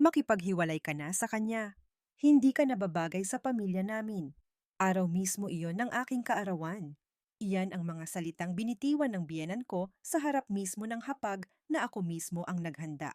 makipaghiwalay ka na sa kanya. Hindi ka nababagay sa pamilya namin. Araw mismo iyon ng aking kaarawan. Iyan ang mga salitang binitiwan ng biyenan ko sa harap mismo ng hapag na ako mismo ang naghanda.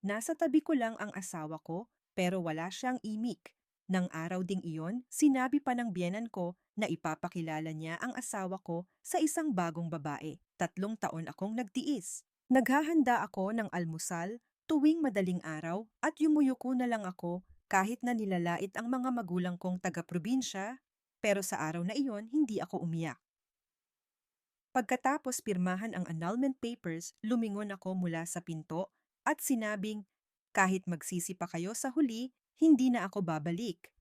Nasa tabi ko lang ang asawa ko, pero wala siyang imik. Nang araw ding iyon, sinabi pa ng biyenan ko na ipapakilala niya ang asawa ko sa isang bagong babae. 3 taon akong nagtiis. Naghahanda ako ng almusal tuwing madaling araw at yumuyuko na lang ako kahit na nilalait ang mga magulang kong taga-probinsya, pero sa araw na iyon hindi ako umiyak. Pagkatapos pirmahan ang annulment papers, lumingon ako mula sa pinto at sinabing, kahit magsisi pa kayo sa huli, hindi na ako babalik.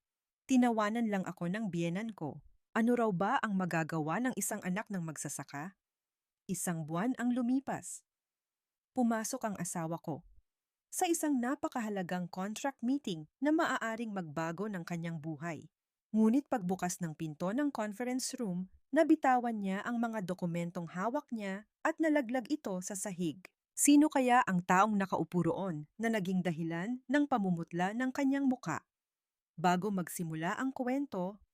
Tinawanan lang ako ng biyenan ko. Ano raw ba ang magagawa ng isang anak ng magsasaka? 1 buwan ang lumipas. Pumasok ang asawa ko sa isang napakahalagang contract meeting na maaaring magbago ng kanyang buhay. Ngunit pagbukas ng pinto ng conference room, nabitawan niya ang mga dokumentong hawak niya at nalaglag ito sa sahig. Sino kaya ang taong nakaupo roon na naging dahilan ng pamumutla ng kanyang muka? Bago magsimula ang kwento,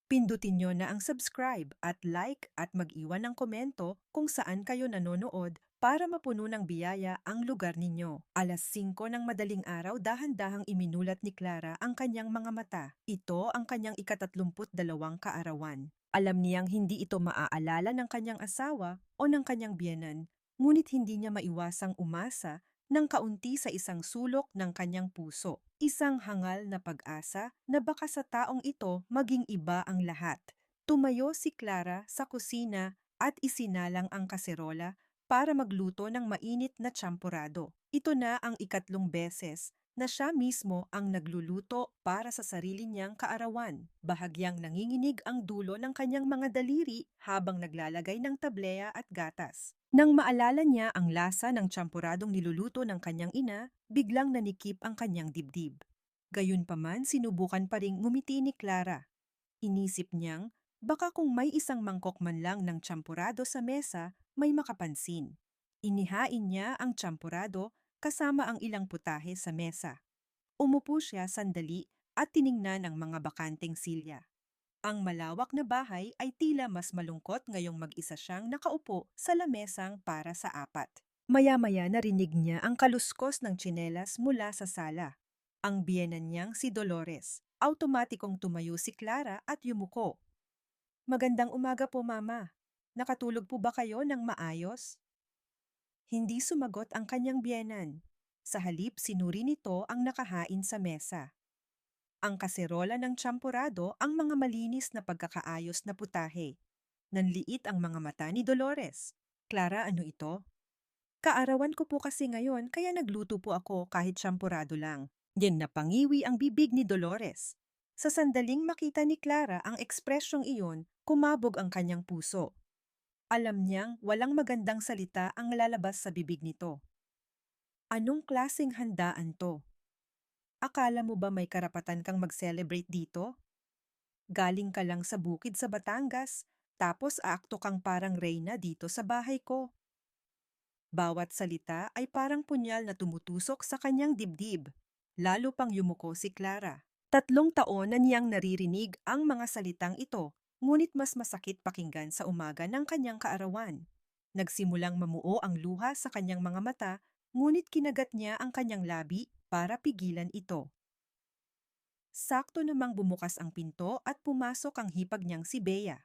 pindutin nyo na ang subscribe at like at mag-iwan ng komento kung saan kayo nanonood para mapuno ng biyaya ang lugar ninyo. 5:00 ng madaling araw, dahan-dahang iminulat ni Clara ang kanyang mga mata. Ito ang kanyang ika-32 kaarawan. Alam niyang hindi ito maaalala ng kanyang asawa o ng kanyang biyenan, ngunit hindi niya maiwasang umasa ng kaunti sa isang sulok ng kanyang puso. Isang hangal na pag-asa na baka sa taong ito maging iba ang lahat. Tumayo si Clara sa kusina at isinalang ang kaserola para magluto ng mainit na tsampurado. Ito na ang ikatlong beses na siya mismo ang nagluluto para sa sarili niyang kaarawan. Bahagyang nanginginig ang dulo ng kanyang mga daliri habang naglalagay ng tableya at gatas. Nang maalala niya ang lasa ng tsampuradong niluluto ng kanyang ina, biglang nanikip ang kanyang dibdib. Gayunpaman, sinubukan pa ring ngumiti ni Clara. Inisip niyang, baka kung may isang mangkok man lang ng tsampurado sa mesa, may makapansin. Inihain niya ang tsampurado kasama ang ilang putahe sa mesa. Umupo siya sandali at tiningnan ang mga bakanteng silya. Ang malawak na bahay ay tila mas malungkot ngayong mag-isa siyang nakaupo sa lamesang para sa 4. Maya-maya narinig niya ang kaluskos ng tsinelas mula sa sala. Ang biyenan niyang si Dolores. Automatikong tumayo si Clara at yumuko. Magandang umaga po, Mama. Nakatulog po ba kayo ng maayos? Hindi sumagot ang kanyang biyenan. Sa halip, sinuri nito ang nakahain sa mesa. Ang kaserola ng tsampurado ang mga malinis na pagkakaayos na putahe. Nanliit ang mga mata ni Dolores. Clara, ano ito? Kaarawan ko po kasi ngayon kaya nagluto po ako kahit tsampurado lang. Yan napangiwi ang bibig ni Dolores. Sa sandaling makita ni Clara ang ekspresyong iyon, kumabog ang kanyang puso. Alam niyang walang magandang salita ang lalabas sa bibig nito. Anong klaseng handaan to? Akala mo ba may karapatan kang mag-celebrate dito? Galing ka lang sa bukid sa Batangas, tapos aakto kang parang reyna dito sa bahay ko. Bawat salita ay parang punyal na tumutusok sa kanyang dibdib. Lalo pang yumuko si Clara. 3 taon na niyang naririnig ang mga salitang ito, ngunit mas masakit pakinggan sa umaga ng kanyang kaarawan. Nagsimulang mamuo ang luha sa kanyang mga mata, ngunit kinagat niya ang kanyang labi para pigilan ito. Sakto namang bumukas ang pinto at pumasok ang hipag niyang si Bea.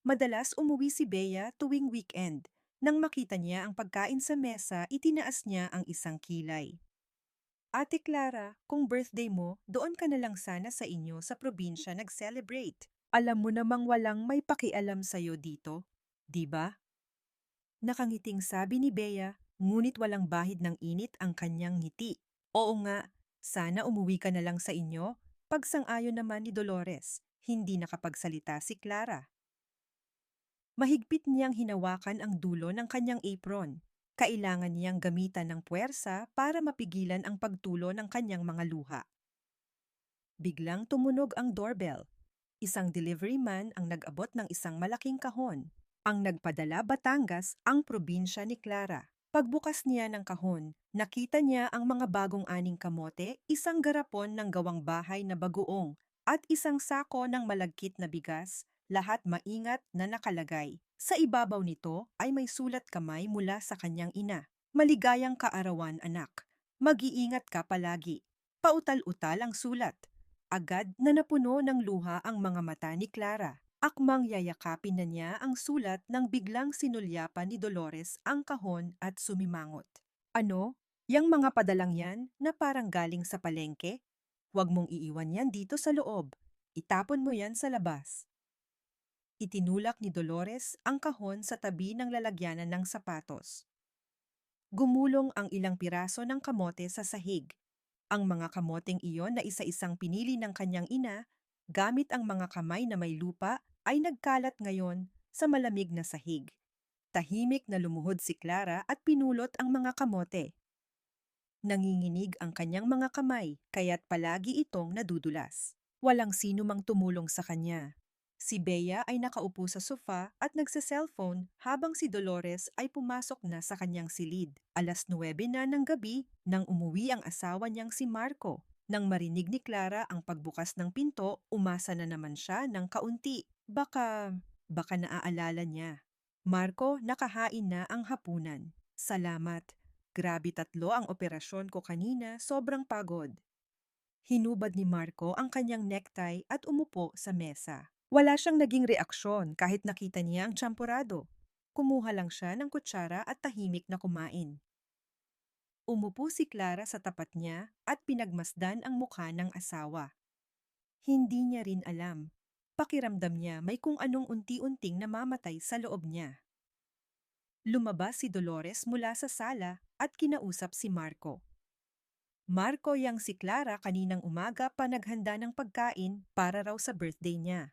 Madalas umuwi si Bea tuwing weekend. Nang makita niya ang pagkain sa mesa, itinaas niya ang isang kilay. Ate Clara, kung birthday mo, doon ka na lang sana sa inyo sa probinsya nag-celebrate. Alam mo namang walang may pakialam sa'yo dito, di ba? Nakangiting sabi ni Bea, ngunit walang bahid ng init ang kanyang ngiti. Oo nga, sana umuwi ka na lang sa inyo. Pagsang-ayon naman ni Dolores, hindi nakapagsalita si Clara. Mahigpit niyang hinawakan ang dulo ng kanyang apron. Kailangan niyang gamitan ng puwersa para mapigilan ang pagtulo ng kanyang mga luha. Biglang tumunog ang doorbell. Isang delivery man ang nag-abot ng isang malaking kahon. Ang nagpadala Batangas ang probinsya ni Clara. Pagbukas niya ng kahon, nakita niya ang mga bagong aning kamote, isang garapon ng gawang bahay na bagoong, at isang sako ng malagkit na bigas, lahat maingat na nakalagay. Sa ibabaw nito ay may sulat kamay mula sa kanyang ina. Maligayang kaarawan, anak. Mag-iingat ka palagi. Pautal-utal ang sulat. Agad na napuno ng luha ang mga mata ni Clara. Akmang yayakapin na niya ang sulat nang biglang sinulyapan ni Dolores ang kahon at sumimangot. Ano? Yang mga padalang yan na parang galing sa palengke? Huwag mong iiwan yan dito sa loob. Itapon mo yan sa labas. Itinulak ni Dolores ang kahon sa tabi ng lalagyanan ng sapatos. Gumulong ang ilang piraso ng kamote sa sahig. Ang mga kamoteng iyon na isa-isang pinili ng kanyang ina, gamit ang mga kamay na may lupa, ay nagkalat ngayon sa malamig na sahig. Tahimik na lumuhod si Clara at pinulot ang mga kamote. Nanginginig ang kanyang mga kamay, kaya't palagi itong nadudulas. Walang sino mang tumulong sa kanya. Si Bea ay nakaupo sa sofa at nagsa-cellphone habang si Dolores ay pumasok na sa kanyang silid. 9:00 na ng gabi nang umuwi ang asawa niyang si Marco. Nang marinig ni Clara ang pagbukas ng pinto, umasa na naman siya ng kaunti. Baka naaalala niya. Marco, nakahain na ang hapunan. Salamat. Grabe 3 ang operasyon ko kanina, sobrang pagod. Hinubad ni Marco ang kanyang necktie at umupo sa mesa. Wala siyang naging reaksyon kahit nakita niya ang tsampurado. Kumuha lang siya ng kutsara at tahimik na kumain. Umupo si Clara sa tapat niya at pinagmasdan ang mukha ng asawa. Hindi niya rin alam. Pakiramdam niya may kung anong unti-unting namamatay sa loob niya. Lumabas si Dolores mula sa sala at kinausap si Marco. Marco, yang si Clara kaninang umaga pa naghanda ng pagkain para raw sa birthday niya.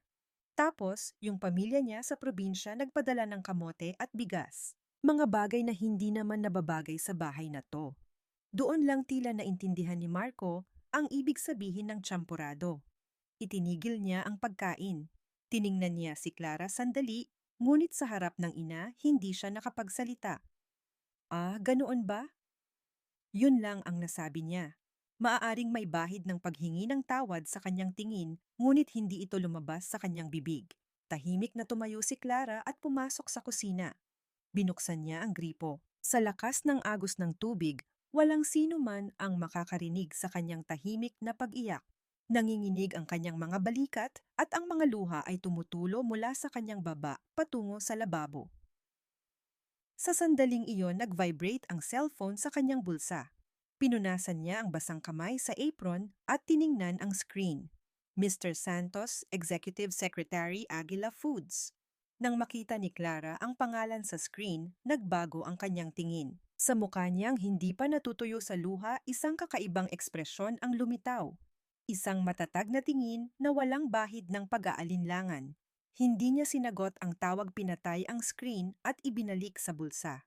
Tapos, yung pamilya niya sa probinsya nagpadala ng kamote at bigas. Mga bagay na hindi naman nababagay sa bahay na to. Doon lang tila naintindihan ni Marco ang ibig sabihin ng tsampurado. Itinigil niya ang pagkain. Tiningnan niya si Clara sandali, ngunit sa harap ng ina hindi siya nakapagsalita. Ah, ganoon ba? Yun lang ang nasabi niya. Maaaring may bahid ng paghingi ng tawad sa kanyang tingin, ngunit hindi ito lumabas sa kanyang bibig. Tahimik na tumayo si Clara at pumasok sa kusina. Binuksan niya ang gripo. Sa lakas ng agos ng tubig, walang sino man ang makakarinig sa kanyang tahimik na pag-iyak. Nanginginig ang kanyang mga balikat at ang mga luha ay tumutulo mula sa kanyang baba patungo sa lababo. Sa sandaling iyon, nag-vibrate ang cellphone sa kanyang bulsa. Pinunasan niya ang basang kamay sa apron at tiningnan ang screen. Mr. Santos, Executive Secretary, Aguila Foods. Nang makita ni Clara ang pangalan sa screen, nagbago ang kanyang tingin. Sa mukha niyang hindi pa natutuyo sa luha, isang kakaibang ekspresyon ang lumitaw. Isang matatag na tingin na walang bahid ng pag-aalinlangan. Hindi niya sinagot ang tawag, pinatay ang screen at ibinalik sa bulsa.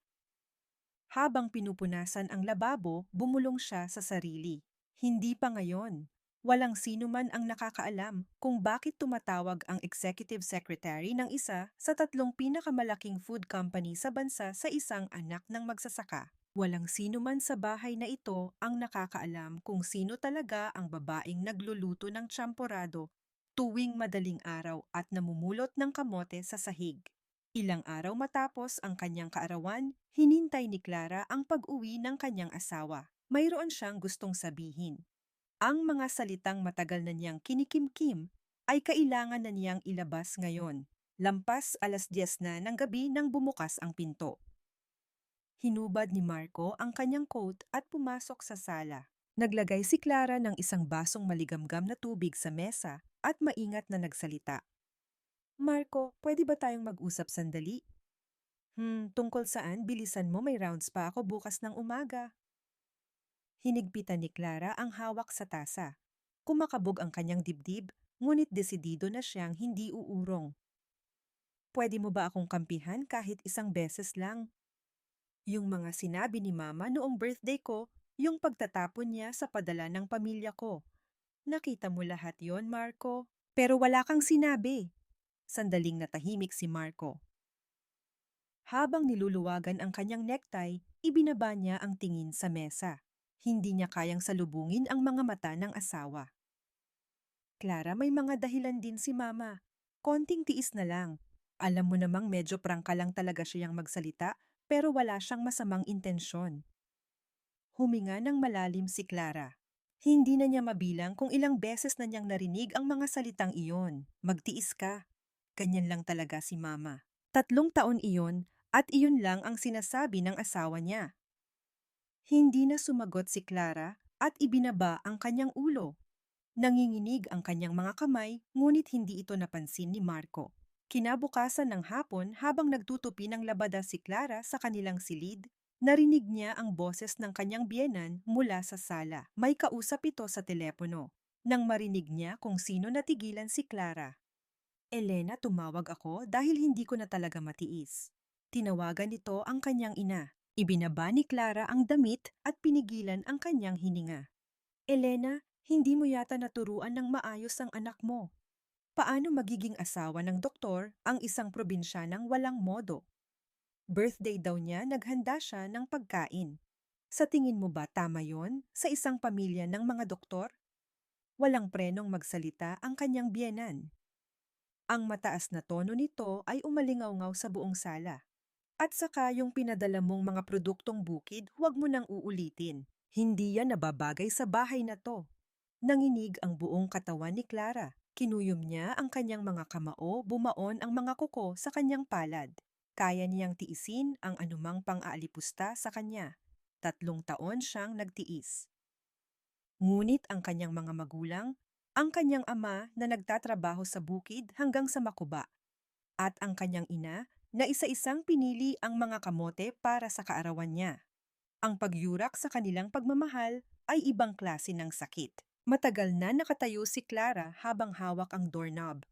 Habang pinupunasan ang lababo, bumulong siya sa sarili. Hindi pa ngayon. Walang sino man ang nakakaalam kung bakit tumatawag ang executive secretary ng isa sa 3 pinakamalaking food company sa bansa sa isang anak ng magsasaka. Walang sino man sa bahay na ito ang nakakaalam kung sino talaga ang babaeng nagluluto ng tsamporado tuwing madaling araw at namumulot ng kamote sa sahig. Ilang araw matapos ang kanyang kaarawan, hinintay ni Clara ang pag-uwi ng kanyang asawa. Mayroon siyang gustong sabihin. Ang mga salitang matagal na niyang kinikimkim ay kailangan na niyang ilabas ngayon. Lampas 10:00 na ng gabi nang bumukas ang pinto. Hinubad ni Marco ang kanyang coat at pumasok sa sala. Naglagay si Clara ng isang basong maligamgam na tubig sa mesa at maingat na nagsalita. Marco, pwede ba tayong mag-usap sandali? Tungkol saan? Bilisan mo, may rounds pa ako bukas ng umaga. Hinigpitan ni Clara ang hawak sa tasa. Kumakabog ang kanyang dibdib, ngunit desidido na siyang hindi uurong. Pwede mo ba akong kampihan kahit isang beses lang? Yung mga sinabi ni Mama noong birthday ko, yung pagtatapon niya sa padala ng pamilya ko. Nakita mo lahat yon, Marco. Pero wala kang sinabi. Sandaling natahimik si Marco. Habang niluluwagan ang kanyang necktie, Ibinaba niya ang tingin sa mesa. Hindi niya kayang salubungin ang mga mata ng asawa. Clara, may mga dahilan din si Mama. Konting tiis na lang. Alam mo namang medyo prangka lang talaga siyang magsalita, pero wala siyang masamang intensyon. Huminga ng malalim si Clara. Hindi na niya mabilang kung ilang beses na niyang narinig ang mga salitang iyon. Magtiis ka. Ganyan lang talaga si Mama. 3 taon iyon at iyon lang ang sinasabi ng asawa niya. Hindi na sumagot si Clara at ibinaba ang kanyang ulo. Nanginginig ang kanyang mga kamay, ngunit hindi ito napansin ni Marco. Kinabukasan ng hapon habang nagtutupi ng labada si Clara sa kanilang silid, narinig niya ang boses ng kanyang biyenan mula sa sala. May kausap ito sa telepono. Nang marinig niya kung sino natigilan si Clara. Elena, tumawag ako dahil hindi ko na talaga matiis. Tinawagan nito ang kanyang ina. Ibinaba ni Clara ang damit at pinigilan ang kanyang hininga. Elena, hindi mo yata naturuan ng maayos ang anak mo. Paano magiging asawa ng doktor ang isang probinsyanang walang modo? Birthday daw niya, naghanda siya ng pagkain. Sa tingin mo ba tama yon sa isang pamilya ng mga doktor? Walang prenong magsalita ang kanyang biyenan. Ang mataas na tono nito ay umalingaw-ngaw sa buong sala. At saka yung pinadala mong mga produktong bukid, huwag mo nang uulitin. Hindi yan nababagay sa bahay na to. Nanginig ang buong katawan ni Clara. Kinuyom niya ang kanyang mga kamao, bumaon ang mga kuko sa kanyang palad. Kaya niyang tiisin ang anumang pang-aalipusta sa kanya. 3 taon siyang nagtiis. Ngunit ang kanyang mga magulang, ang kanyang ama na nagtatrabaho sa bukid hanggang sa makuba, at ang kanyang ina na isa-isang pinili ang mga kamote para sa kaarawan niya. Ang pagyurak sa kanilang pagmamahal ay ibang klase ng sakit. Matagal na nakatayo si Clara habang hawak ang doorknob.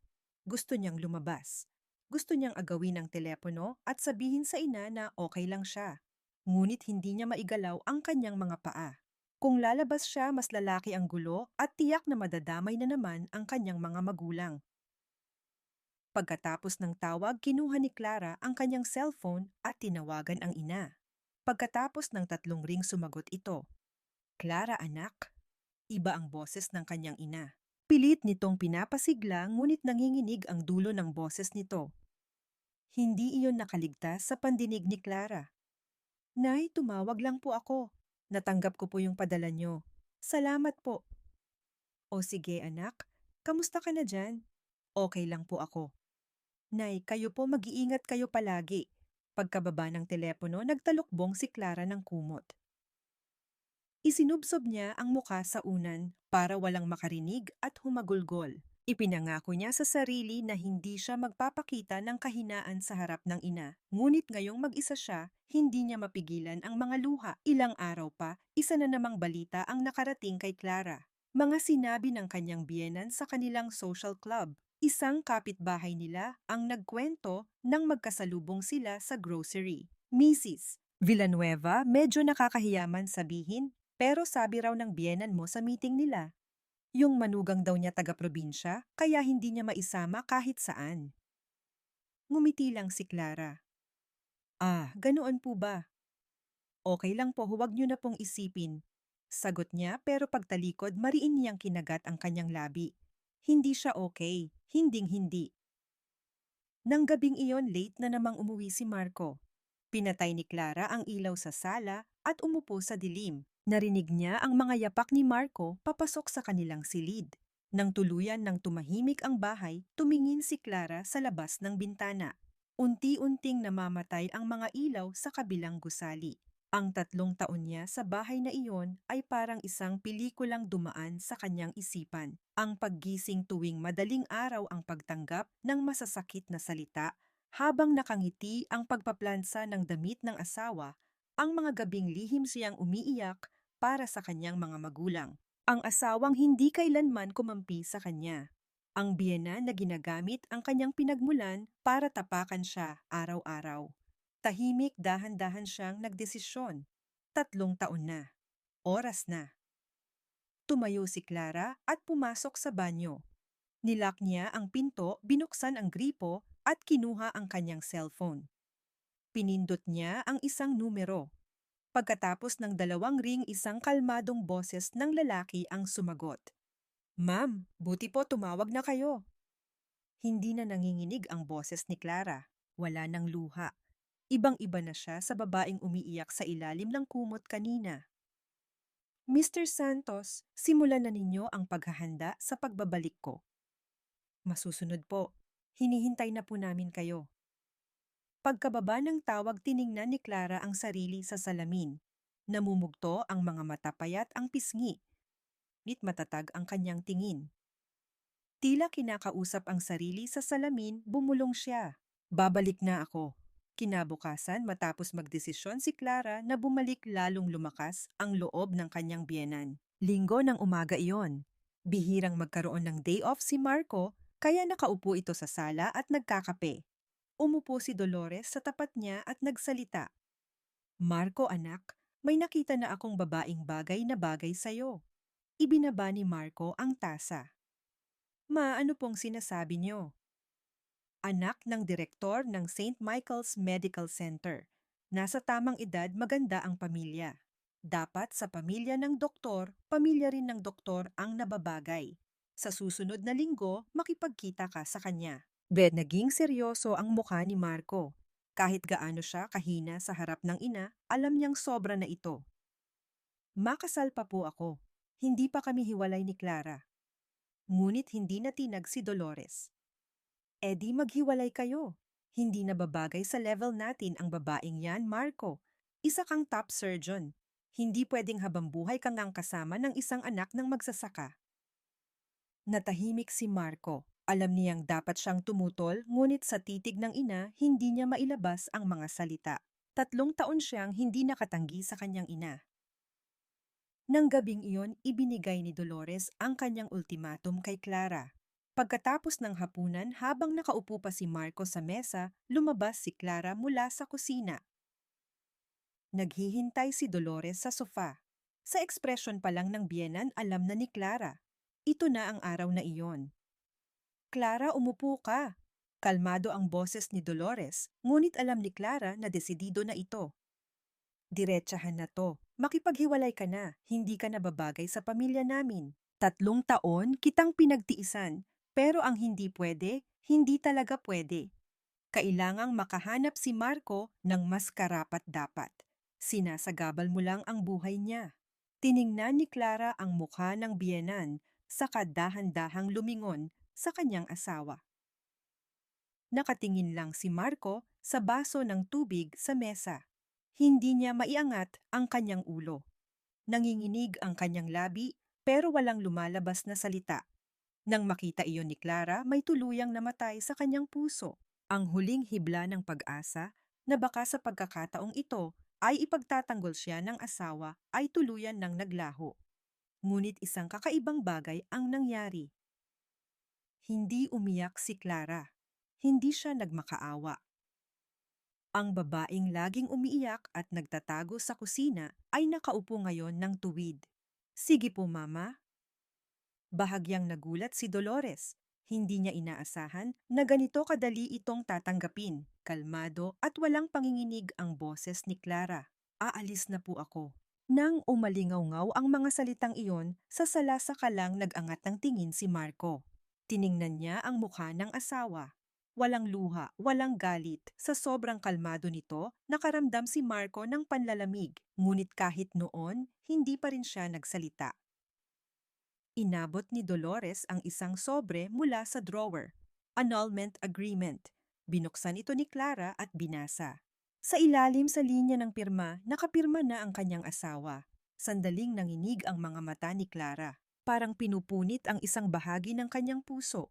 Gusto niyang lumabas. Gusto niyang agawin ang telepono at sabihin sa ina na okay lang siya. Ngunit hindi niya maigalaw ang kanyang mga paa. Kung lalabas siya, mas lalaki ang gulo at tiyak na madadamay na naman ang kanyang mga magulang. Pagkatapos ng tawag, kinuha ni Clara ang kanyang cellphone at tinawagan ang ina. Pagkatapos ng 3 ring sumagot ito. Clara, anak. Iba ang boses ng kanyang ina. Pilit nitong pinapasigla ngunit nanginginig ang dulo ng boses nito. Hindi iyon nakaligtas sa pandinig ni Clara. Nay, tumawag lang po ako. Natanggap ko po yung padala nyo. Salamat po. O sige anak, kamusta ka na dyan? Okay lang po ako. Nay, kayo po mag-iingat kayo palagi. Pagkababa ng telepono, nagtalukbong si Clara ng kumot. Isinubsob niya ang muka sa unan para walang makarinig at humagulgol. Ipinangako niya sa sarili na hindi siya magpapakita ng kahinaan sa harap ng ina. Ngunit ngayong mag-isa siya, hindi niya mapigilan ang mga luha. Ilang araw pa, isa na namang balita ang nakarating kay Clara. Mga sinabi ng kanyang biyenan sa kanilang social club. Isang kapitbahay nila ang nagkwento nang magkasalubong sila sa grocery. Mrs. Villanueva, medyo nakakahiyaman sabihin, pero sabi raw ng biyenan mo sa meeting nila. Yung manugang daw niya taga-probinsya, kaya hindi niya maisama kahit saan. Ngumiti lang si Clara. Ah, ganoon po ba? Okay lang po, huwag niyo na pong isipin. Sagot niya pero pagtalikod mariin niyang kinagat ang kanyang labi. Hindi siya okay, hinding-hindi. Nang gabing iyon, late na namang umuwi si Marco. Pinatay ni Clara ang ilaw sa sala at umupo sa dilim. Narinig niya ang mga yapak ni Marco papasok sa kanilang silid. Nang tuluyan ng tumahimik ang bahay, tumingin si Clara sa labas ng bintana. Unti-unting namamatay ang mga ilaw sa kabilang gusali. Ang 3 taon niya sa bahay na iyon ay parang isang pelikulang dumaan sa kanyang isipan. Ang paggising tuwing madaling araw ang pagtanggap ng masasakit na salita, habang nakangiti ang pagpaplansa ng damit ng asawa, ang mga gabing lihim siyang umiiyak para sa kanyang mga magulang. Ang asawang hindi kailanman kumampi sa kanya. Ang biyena na ginagamit ang kanyang pinagmulan para tapakan siya araw-araw. Tahimik dahan-dahan siyang nagdesisyon. 3 taon na. Oras na. Tumayo si Clara at pumasok sa banyo. Nilak niya ang pinto, binuksan ang gripo at kinuha ang kanyang cellphone. Pinindot niya ang isang numero. Pagkatapos ng 2 ring, isang kalmadong boses ng lalaki ang sumagot. Ma'am, buti po tumawag na kayo. Hindi na nanginginig ang boses ni Clara. Wala nang luha. Ibang-iba na siya sa babaeng umiiyak sa ilalim ng kumot kanina. Mr. Santos, simulan na ninyo ang paghahanda sa pagbabalik ko. Masusunod po. Hinihintay na po namin kayo. Pagkababa ng tawag, tiningnan ni Clara ang sarili sa salamin. Namumugto ang mga mata, payat ang pisngi. Nit matatag ang kanyang tingin. Tila kinakausap ang sarili sa salamin, bumulong siya. Babalik na ako. Kinabukasan, matapos magdesisyon si Clara na bumalik, lalong lumakas ang loob ng kanyang biyenan. Linggo ng umaga iyon. Bihirang magkaroon ng day off si Marco, kaya nakaupo ito sa sala at nagkakape. Umupo si Dolores sa tapat niya at nagsalita. Marco anak, may nakita na akong babaeng bagay na bagay sa'yo. Ibinaba ni Marco ang tasa. Ma, ano pong sinasabi niyo? Anak ng direktor ng St. Michael's Medical Center. Nasa tamang edad, maganda ang pamilya. Dapat sa pamilya ng doktor, pamilya rin ng doktor ang nababagay. Sa susunod na linggo, makipagkita ka sa kanya. Naging seryoso ang mukha ni Marco. Kahit gaano siya kahina sa harap ng ina, alam niyang sobra na ito. Makasal pa po ako. Hindi pa kami hiwalay ni Clara. Ngunit hindi natinag si Dolores. Di maghiwalay kayo. Hindi na babagay sa level natin ang babaeng yan, Marco. Isa kang top surgeon. Hindi pwedeng habang buhay kang ang kasama ng isang anak ng magsasaka. Natahimik si Marco. Alam niyang dapat siyang tumutol, ngunit sa titig ng ina, hindi niya mailabas ang mga salita. 3 taon siyang hindi nakatanggi sa kanyang ina. Nang gabing iyon, ibinigay ni Dolores ang kanyang ultimatum kay Clara. Pagkatapos ng hapunan, habang nakaupo pa si Marco sa mesa, lumabas si Clara mula sa kusina. Naghihintay si Dolores sa sofa. Sa ekspresyon pa lang ng biyenan, alam na ni Clara. Ito na ang araw na iyon. Clara, umupo ka. Kalmado ang boses ni Dolores, ngunit alam ni Clara na desidido na ito. Diretsahan na to. Makipaghiwalay ka na, hindi ka na babagay sa pamilya namin. 3 taon kitang pinagtiisan. Pero ang hindi pwede, hindi talaga pwede. Kailangang makahanap si Marco ng mas karapat-dapat. Sinasagabal mo lang ang buhay niya. Tiningnan ni Clara ang mukha ng biyenan, saka dahan-dahang lumingon sa kanyang asawa. Nakatingin lang si Marco sa baso ng tubig sa mesa. Hindi niya maiangat ang kanyang ulo. Nanginginig ang kanyang labi pero walang lumalabas na salita. Nang makita iyon ni Clara, may tuluyang namatay sa kanyang puso. Ang huling hibla ng pag-asa na baka sa pagkakataong ito ay ipagtatanggol siya ng asawa ay tuluyan ng naglaho. Ngunit isang kakaibang bagay ang nangyari. Hindi umiyak si Clara. Hindi siya nagmakaawa. Ang babaeng laging umiiyak at nagtatago sa kusina ay nakaupo ngayon ng tuwid. Sige po, Mama. Bahagyang nagulat si Dolores. Hindi niya inaasahan na ganito kadali itong tatanggapin. Kalmado at walang panginginig ang boses ni Clara. Aalis na po ako. Nang umalingaw-ngaw ang mga salitang iyon, sa salasaka lang nag-angat ng tingin si Marco. Tiningnan niya ang mukha ng asawa. Walang luha, walang galit. Sa sobrang kalmado nito, nakaramdam si Marco ng panlalamig. Ngunit kahit noon, hindi pa rin siya nagsalita. Inabot ni Dolores ang isang sobre mula sa drawer. Annulment agreement. Binuksan ito ni Clara at binasa. Sa ilalim sa linya ng pirma, nakapirma na ang kanyang asawa. Sandaling nanginig ang mga mata ni Clara. Parang pinupunit ang isang bahagi ng kanyang puso.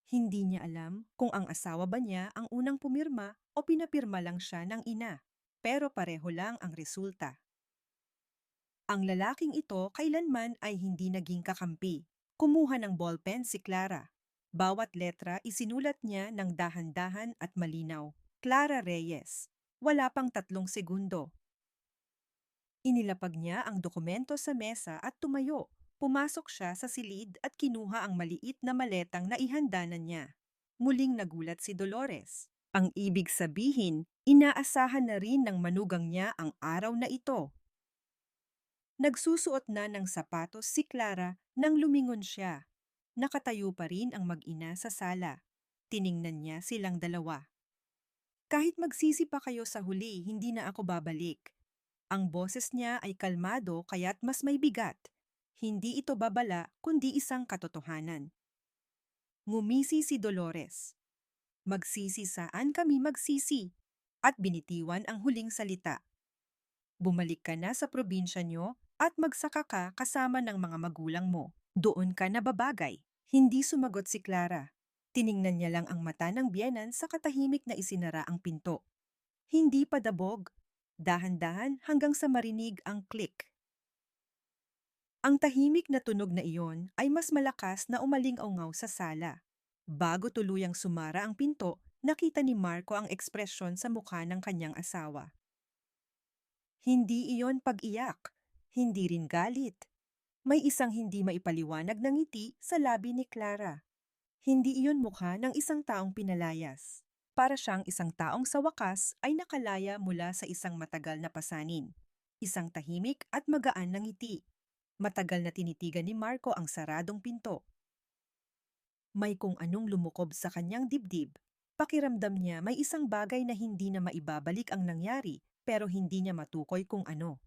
Hindi niya alam kung ang asawa ba niya ang unang pumirma o pinapirma lang siya ng ina. Pero pareho lang ang resulta. Ang lalaking ito kailanman ay hindi naging kakampi. Kumuha ng ballpen si Clara. Bawat letra isinulat niya ng dahan-dahan at malinaw. Clara Reyes. Wala pang 3 segundo. Inilapag niya ang dokumento sa mesa at tumayo. Pumasok siya sa silid at kinuha ang maliit na maletang naihanda na niya. Muling nagulat si Dolores. Ang ibig sabihin, inaasahan na rin ng manugang niya ang araw na ito. Nagsusuot na ng sapatos si Clara nang lumingon siya. Nakatayo pa rin ang mag-ina sa sala. Tiningnan niya silang dalawa. Kahit magsisi pa kayo sa huli, hindi na ako babalik. Ang boses niya ay kalmado kaya't mas may bigat. Hindi ito babala kundi isang katotohanan. Ngumisi si Dolores. Magsisi saan kami magsisi? At binitiwan ang huling salita. Bumalik ka na sa probinsya nyo at magsaka ka kasama ng mga magulang mo. Doon ka nababagay. Hindi sumagot si Clara. Tiningnan niya lang ang mata ng biyenan sa katahimik na isinara ang pinto. Hindi padabog. Dahan-dahan hanggang sa marinig ang click. Ang tahimik na tunog na iyon ay mas malakas na umaling-aungaw sa sala. Bago tuluyang sumara ang pinto, nakita ni Marco ang ekspresyon sa mukha ng kanyang asawa. Hindi iyon pag-iyak, hindi rin galit. May isang hindi maipaliwanag na ngiti sa labi ni Clara. Hindi iyon mukha ng isang taong pinalayas. Para siyang isang taong sa wakas ay nakalaya mula sa isang matagal na pasanin. Isang tahimik at magaan na ngiti. Matagal na tinitigan ni Marco ang saradong pinto. May kung anong lumukob sa kanyang dibdib. Pakiramdam niya may isang bagay na hindi na maibabalik ang nangyari pero hindi niya matukoy kung ano.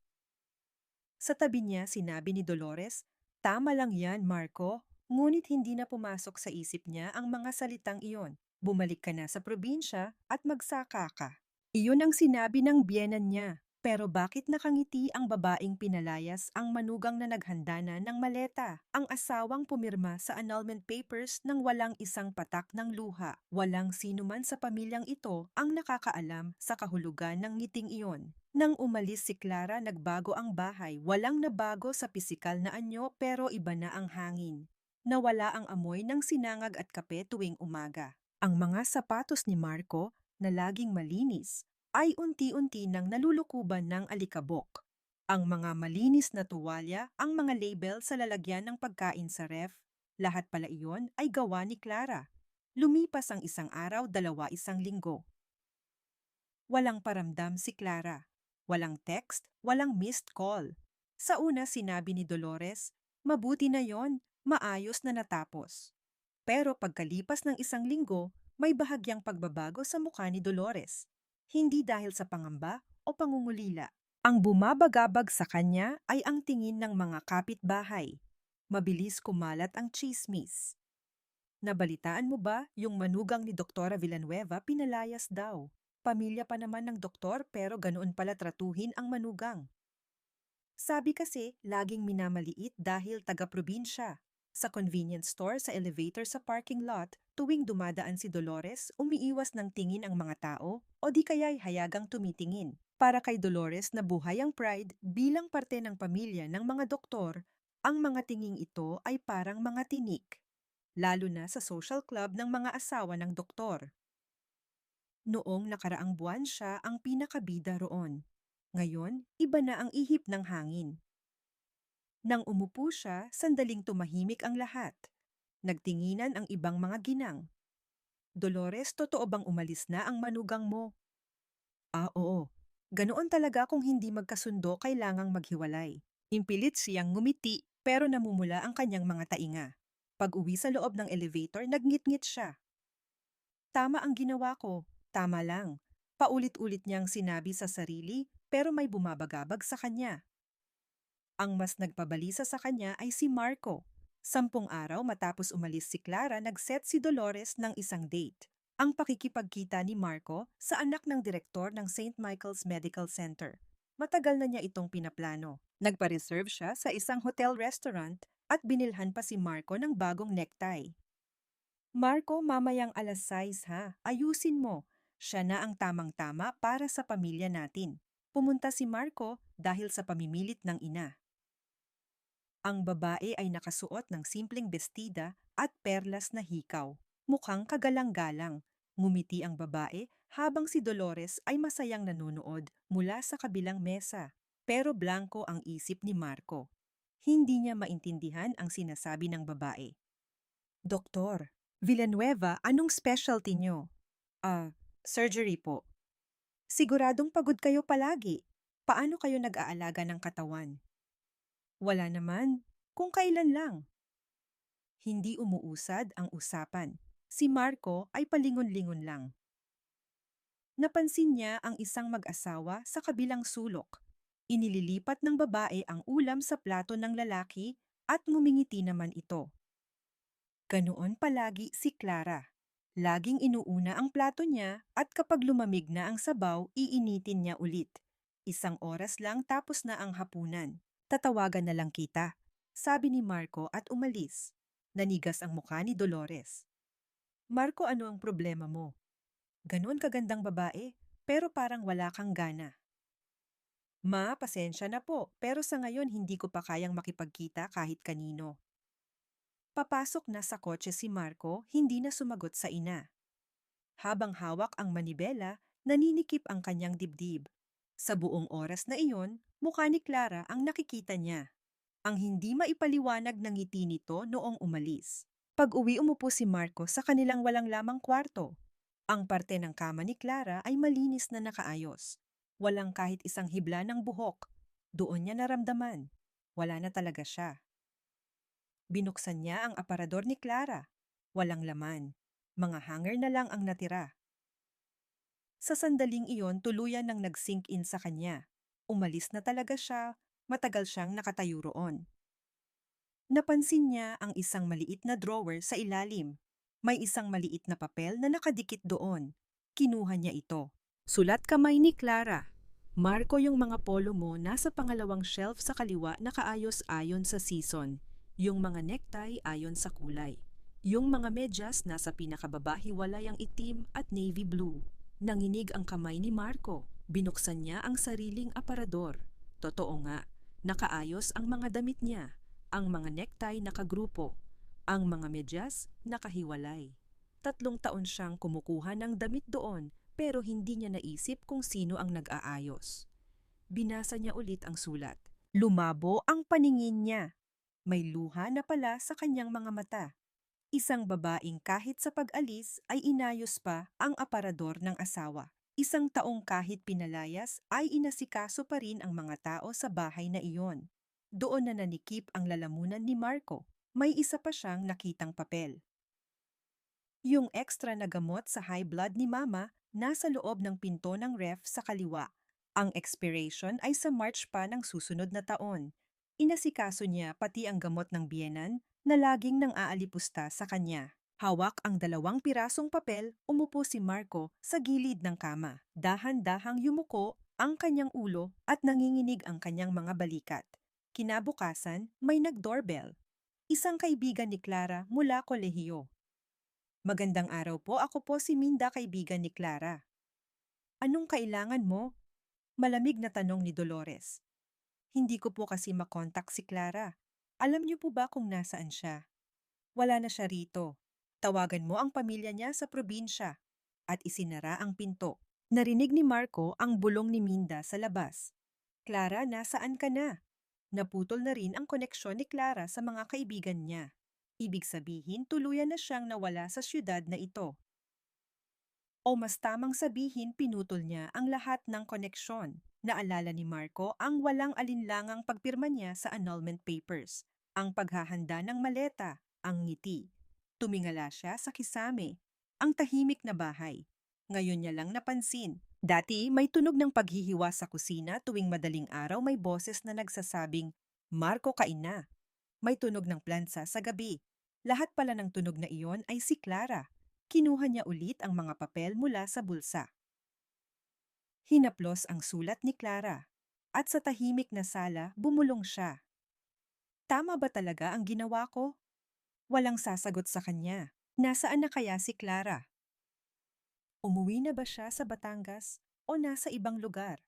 Sa tabi niya sinabi ni Dolores, "Tama lang yan, Marco." Ngunit hindi na pumasok sa isip niya ang mga salitang iyon. Bumalik ka na sa probinsya at magsaka ka. Iyon ang sinabi ng biyenan niya. Pero bakit nakangiti ang babaeng pinalayas ang manugang na naghanda na ng maleta? Ang asawang pumirma sa annulment papers nang walang isang patak ng luha. Walang sino man sa pamilyang ito ang nakakaalam sa kahulugan ng ngiting iyon. Nang umalis si Clara, nagbago ang bahay. Walang nabago sa pisikal na anyo pero iba na ang hangin. Nawala ang amoy ng sinangag at kape tuwing umaga. Ang mga sapatos ni Marco, na laging malinis, ay unti-unti nang nalulukuban ng alikabok. Ang mga malinis na tuwalya, ang mga label sa lalagyan ng pagkain sa ref, lahat pala iyon ay gawa ni Clara. Lumipas ang isang araw, dalawa, isang linggo. Walang paramdam si Clara. Walang text, walang missed call. Sa una sinabi ni Dolores, "Mabuti na yon, maayos na natapos." Pero pagkalipas ng isang linggo, may bahagyang pagbabago sa mukha ni Dolores. Hindi dahil sa pangamba o pangungulila. Ang bumabagabag sa kanya ay ang tingin ng mga kapitbahay. Mabilis kumalat ang tsismis. Nabalitaan mo ba yung manugang ni Doktora Villanueva pinalayas daw? Pamilya pa naman ng doktor pero ganoon pala tratuhin ang manugang. Sabi kasi laging minamaliit dahil taga-probinsya. Sa convenience store sa elevator sa parking lot, tuwing dumadaan si Dolores, umiiwas ng tingin ang mga tao o di kaya'y hayagang tumitingin. Para kay Dolores na buhay ang pride bilang parte ng pamilya ng mga doktor, ang mga tinging ito ay parang mga tinik. Lalo na sa social club ng mga asawa ng doktor. Noong nakaraang buwan siya ang pinakabida roon. Ngayon, iba na ang ihip ng hangin. Nang umupo siya, sandaling tumahimik ang lahat. Nagtinginan ang ibang mga ginang. "Dolores, totoo bang umalis na ang manugang mo?" "Ah, oo. Ganoon talaga kung hindi magkasundo kailangang maghiwalay." Impilit siyang ngumiti pero namumula ang kanyang mga tainga. Pag-uwi sa loob ng elevator, nagngit-ngit siya. "Tama ang ginawa ko. Tama lang." Paulit-ulit niyang sinabi sa sarili pero may bumabagabag sa kanya. Ang mas nagpabalisa sa kanya ay si Marco. 10 araw matapos umalis si Clara, nag-set si Dolores ng isang date. Ang pakikipagkita ni Marco sa anak ng direktor ng St. Michael's Medical Center. Matagal na niya itong pinaplano. Nagpa-reserve siya sa isang hotel-restaurant at binilhan pa si Marco ng bagong necktie. "Marco, mamayang alas 6 ha. Ayusin mo. Siya na ang tamang-tama para sa pamilya natin." Pumunta si Marco dahil sa pamimilit ng ina. Ang babae ay nakasuot ng simpleng bestida at perlas na hikaw. Mukhang kagalang-galang. Ngumiti ang babae habang si Dolores ay masayang nanonood mula sa kabilang mesa. Pero blanko ang isip ni Marco. Hindi niya maintindihan ang sinasabi ng babae. "Doktor, Villanueva, anong specialty niyo?" Surgery po." "Siguradong pagod kayo palagi. Paano kayo nag-aalaga ng katawan?" Wala naman. Kung kailan lang. Hindi umuusad ang usapan. Si Marco ay palingon-lingon lang. Napansin niya ang isang mag-asawa sa kabilang sulok. Inililipat ng babae ang ulam sa plato ng lalaki at ngumingiti naman ito. Ganoon palagi si Clara. Laging inuuna ang plato niya at kapag lumamig na ang sabaw, iinitin niya ulit. 1 oras lang tapos na ang hapunan. Tatawagan na lang kita, sabi ni Marco at umalis. Nanigas ang mukha ni Dolores. Marco, ano ang problema mo? Ganoon kagandang babae, pero parang wala kang gana. Ma, pasensya na po, pero sa ngayon hindi ko pa kayang makipagkita kahit kanino. Papasok na sa kotse si Marco, hindi na sumagot sa ina. Habang hawak ang manibela, naninikip ang kanyang dibdib. Sa buong oras na iyon, mukha ni Clara ang nakikita niya. Ang hindi maipaliwanag ng ngiti nito noong umalis. Pag-uwi umupo si Marco sa kanilang walang lamang kwarto. Ang parte ng kama ni Clara ay malinis na nakaayos. Walang kahit isang hibla ng buhok. Doon niya naramdaman. Wala na talaga siya. Binuksan niya ang aparador ni Clara. Walang laman. Mga hanger na lang ang natira. Sa sandaling iyon, tuluyan nang nag-sink in sa kanya. Umalis na talaga siya, matagal siyang nakatayo roon. Napansin niya ang isang maliit na drawer sa ilalim. May isang maliit na papel na nakadikit doon. Kinuha niya ito. Sulat kamay ni Clara. Marco, yung mga polo mo nasa pangalawang shelf sa kaliwa nakaayos ayon sa season. Yung mga necktie ayon sa kulay. Yung mga medyas nasa pinakababa hiwalay ang itim at navy blue. Nanginig ang kamay ni Marco. Binuksan niya ang sariling aparador. Totoo nga, nakaayos ang mga damit niya. Ang mga necktie nakagrupo. Ang mga medyas nakahiwalay. 3 taon siyang kumukuha ng damit doon pero hindi niya naisip kung sino ang nag-aayos. Binasa niya ulit ang sulat. Lumabo ang paningin niya. May luha na pala sa kanyang mga mata. Isang babaeng kahit sa pag-alis ay inayos pa ang aparador ng asawa. 1 taong kahit pinalayas ay inasikaso pa rin ang mga tao sa bahay na iyon. Doon na nanikip ang lalamunan ni Marco. May isa pa siyang nakitang papel. Yung extra na gamot sa high blood ni Mama nasa loob ng pinto ng ref sa kaliwa. Ang expiration ay sa March pa ng susunod na taon. Inasikaso niya pati ang gamot ng biyenan na laging nang aalipusta sa kanya. Hawak ang 2 pirasong papel, umupo si Marco sa gilid ng kama. Dahan-dahang yumuko ang kanyang ulo at nanginginig ang kanyang mga balikat. Kinabukasan, may nag-doorbell. Isang kaibigan ni Clara mula kolehiyo. Magandang araw po, ako po si Minda, kaibigan ni Clara. Anong kailangan mo? Malamig na tanong ni Dolores. Hindi ko po kasi makontak si Clara. Alam niyo po ba kung nasaan siya? Wala na siya rito. Tawagan mo ang pamilya niya sa probinsya. At isinara ang pinto. Narinig ni Marco ang bulong ni Minda sa labas. Clara, nasaan ka na? Naputol na rin ang koneksyon ni Clara sa mga kaibigan niya. Ibig sabihin, tuluyan na siyang nawala sa siyudad na ito. O mas tamang sabihin, pinutol niya ang lahat ng koneksyon. Naalala ni Marco ang walang alinlangang pagpirma niya sa annulment papers, ang paghahanda ng maleta, ang ngiti. Tumingala siya sa kisame, ang tahimik na bahay. Ngayon niya lang napansin. Dati may tunog ng paghihiwa sa kusina tuwing madaling araw, may boses na nagsasabing, Marco, kain na. May tunog ng plansa sa gabi. Lahat pala ng tunog na iyon ay si Clara. Kinuha niya ulit ang mga papel mula sa bulsa. Hinaplos ang sulat ni Clara. At sa tahimik na sala, bumulong siya. Tama ba talaga ang ginawa ko? Walang sasagot sa kanya. Nasaan na kaya si Clara? Umuwi na ba siya sa Batangas o nasa ibang lugar?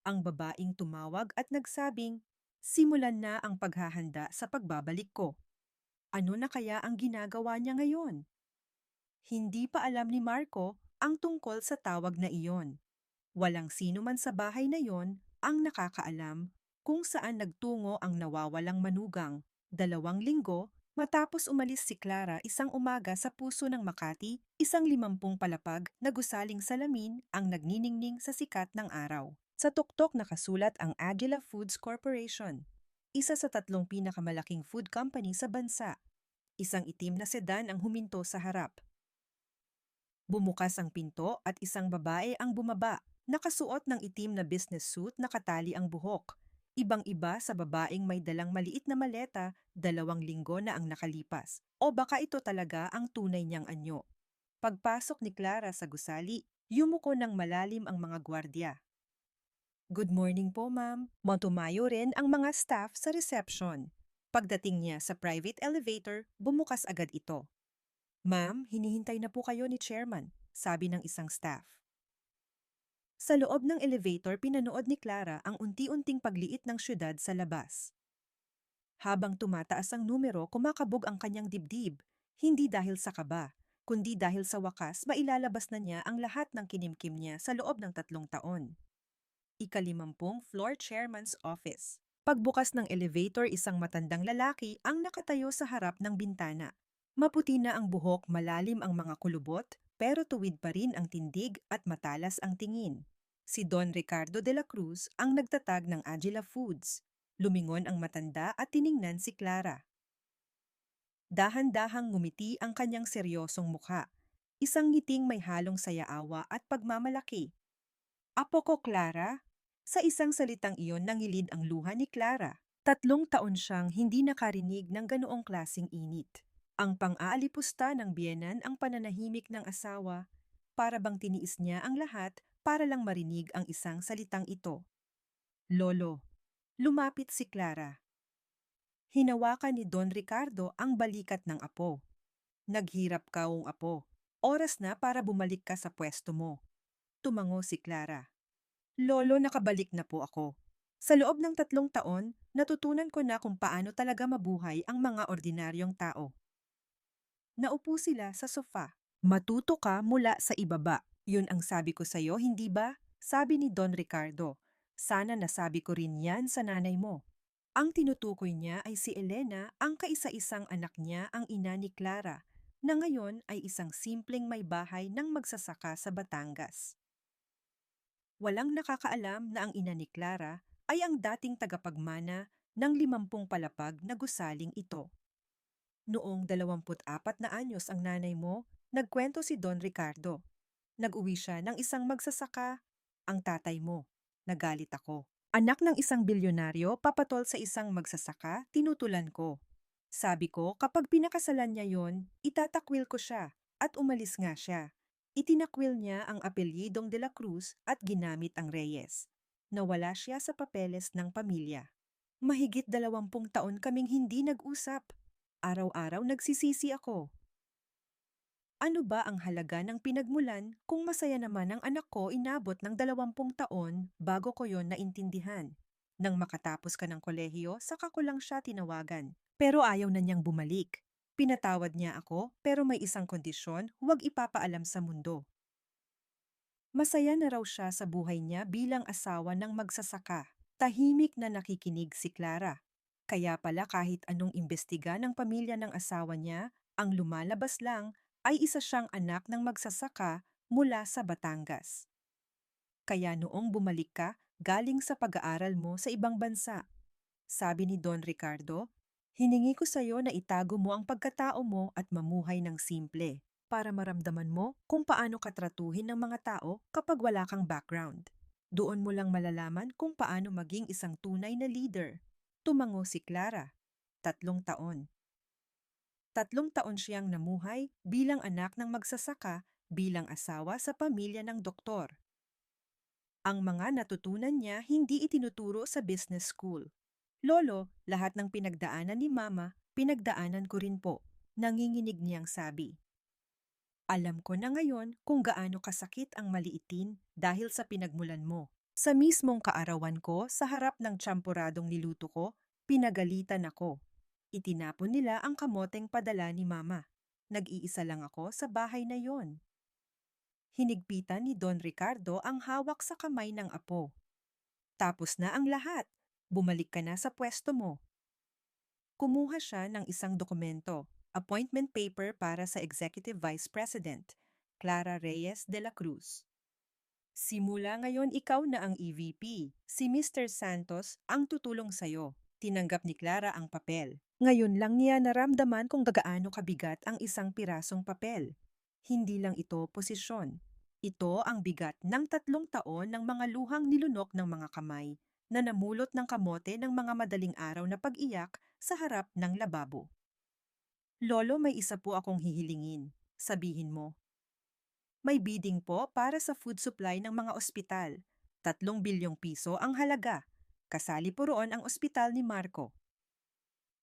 Ang babaeng tumawag at nagsabing, simulan na ang paghahanda sa pagbabalik ko. Ano na kaya ang ginagawa niya ngayon? Hindi pa alam ni Marco ang tungkol sa tawag na iyon. Walang sino man sa bahay na iyon ang nakakaalam kung saan nagtungo ang nawawalang manugang. 2 linggo matapos umalis si Clara isang umaga sa puso ng Makati, 50 palapag na gusaling salamin ang nagniningning sa sikat ng araw. Sa tuktok nakasulat ang Aguila Foods Corporation. isa sa 3 pinakamalaking food company sa bansa. Isang itim na sedan ang huminto sa harap. Bumukas ang pinto at isang babae ang bumaba, nakasuot ng itim na business suit na katali ang buhok. Ibang-iba sa babaeng may dalang maliit na maleta, 2 linggo na ang nakalipas. O baka ito talaga ang tunay niyang anyo. Pagpasok ni Clara sa gusali, yumuko ng malalim ang mga gwardya. Good morning po, ma'am. Tumayo rin ang mga staff sa reception. Pagdating niya sa private elevator, bumukas agad ito. Ma'am, hinihintay na po kayo ni chairman, sabi ng isang staff. Sa loob ng elevator, pinanood ni Clara ang unti-unting pagliit ng syudad sa labas. Habang tumataas ang numero, kumakabog ang kanyang dibdib. Hindi dahil sa kaba, kundi dahil sa wakas mailalabas na niya ang lahat ng kinimkim niya sa loob ng 3 taon. Ika-50 floor chairman's office. Pagbukas ng elevator, isang matandang lalaki ang nakatayo sa harap ng bintana. Maputi na ang buhok, malalim ang mga kulubot, pero tuwid pa rin ang tindig at matalas ang tingin. Si Don Ricardo de la Cruz ang nagtatag ng Agila Foods. Lumingon ang matanda at tiningnan si Clara. Dahan-dahang ngumiti ang kanyang seryosong mukha. Isang ngiting may halong sayaawa at pagmamalaki. Apo ko, Clara? Sa isang salitang iyon nangilid ang luha ni Clara. 3 taon siyang hindi nakarinig ng ganoong klasing init. Ang pang-aalipusta ng biyenan ang pananahimik ng asawa, para bang tiniis niya ang lahat para lang marinig ang isang salitang ito. Lolo. Lumapit si Clara. Hinawakan ni Don Ricardo ang balikat ng apo. Naghirap kaong apo. Oras na para bumalik ka sa pwesto mo. Tumango si Clara. Lolo, nakabalik na po ako. Sa loob ng 3 taon, natutunan ko na kung paano talaga mabuhay ang mga ordinaryong tao. Naupo sila sa sofa. Matuto ka mula sa ibaba. Yun ang sabi ko sa'yo, hindi ba? Sabi ni Don Ricardo. Sana nasabi ko rin yan sa nanay mo. Ang tinutukoy niya ay si Elena, ang kaisa-isang anak niya, ang ina ni Clara, na ngayon ay isang simpleng may bahay ng magsasaka sa Batangas. Walang nakakaalam na ang ina ni Clara ay ang dating tagapagmana ng 50 palapag na gusaling ito. Noong 24 na anyos ang nanay mo, nagkwento si Don Ricardo. Nag-uwi siya ng isang magsasaka, ang tatay mo. Nagalit ako. Anak ng isang bilyonaryo, papatol sa isang magsasaka, tinutulan ko. Sabi ko, kapag pinakasalan niya yon, itatakwil ko siya, at umalis nga siya. Itinakwil niya ang apelyidong de la Cruz at ginamit ang Reyes. Nawala siya sa papeles ng pamilya. Mahigit 20 taon kaming hindi nag-usap. Araw-araw nagsisisi ako. Ano ba ang halaga ng pinagmulan kung masaya naman ang anak ko inabot ng 20 taon bago ko yon naintindihan? Nang makatapos ka ng kolehiyo, saka ko lang siya tinawagan. Pero ayaw na niyang bumalik. Pinatawad niya ako pero may isang kondisyon, huwag ipapaalam sa mundo. Masaya na raw siya sa buhay niya bilang asawa ng magsasaka. Tahimik na nakikinig si Clara. Kaya pala kahit anong imbestiga ng pamilya ng asawa niya, ang lumalabas lang ay isa siyang anak ng magsasaka mula sa Batangas. Kaya noong bumalik ka, galing sa pag-aaral mo sa ibang bansa. Sabi ni Don Ricardo, hiningi ko sa iyo na itago mo ang pagkatao mo at mamuhay ng simple para maramdaman mo kung paano katratuhin ng mga tao kapag wala kang background. Doon mo lang malalaman kung paano maging isang tunay na leader. Tumango si Clara. 3 taon. 3 taon siyang namuhay bilang anak ng magsasaka, bilang asawa sa pamilya ng doktor. Ang mga natutunan niya hindi itinuturo sa business school. Lolo, lahat ng pinagdaanan ni Mama, pinagdaanan ko rin po. Nanginginig niyang sabi. Alam ko na ngayon kung gaano kasakit ang maliitin dahil sa pinagmulan mo. Sa mismong kaarawan ko, sa harap ng tsampuradong niluto ko, pinagalitan ako. Itinapon nila ang kamoteng padala ni Mama. Nag-iisa lang ako sa bahay na yon. Hinigpitan ni Don Ricardo ang hawak sa kamay ng apo. Tapos na ang lahat. Bumalik ka na sa pwesto mo. Kumuha siya ng isang dokumento, appointment paper para sa Executive Vice President, Clara Reyes de la Cruz. Simula ngayon ikaw na ang EVP. Si Mr. Santos ang tutulong sa'yo. Tinanggap ni Clara ang papel. Ngayon lang niya naramdaman kung gaano kabigat ang isang pirasong papel. Hindi lang ito posisyon. Ito ang bigat ng 3 taon ng mga luhang nilunok ng mga kamay na namulot ng kamote ng mga madaling araw na pag-iyak sa harap ng lababo. Lolo, may isa po akong hihilingin. Sabihin mo, may bidding po para sa food supply ng mga ospital. 3 bilyong piso ang halaga. Kasali po roon ang ospital ni Marco.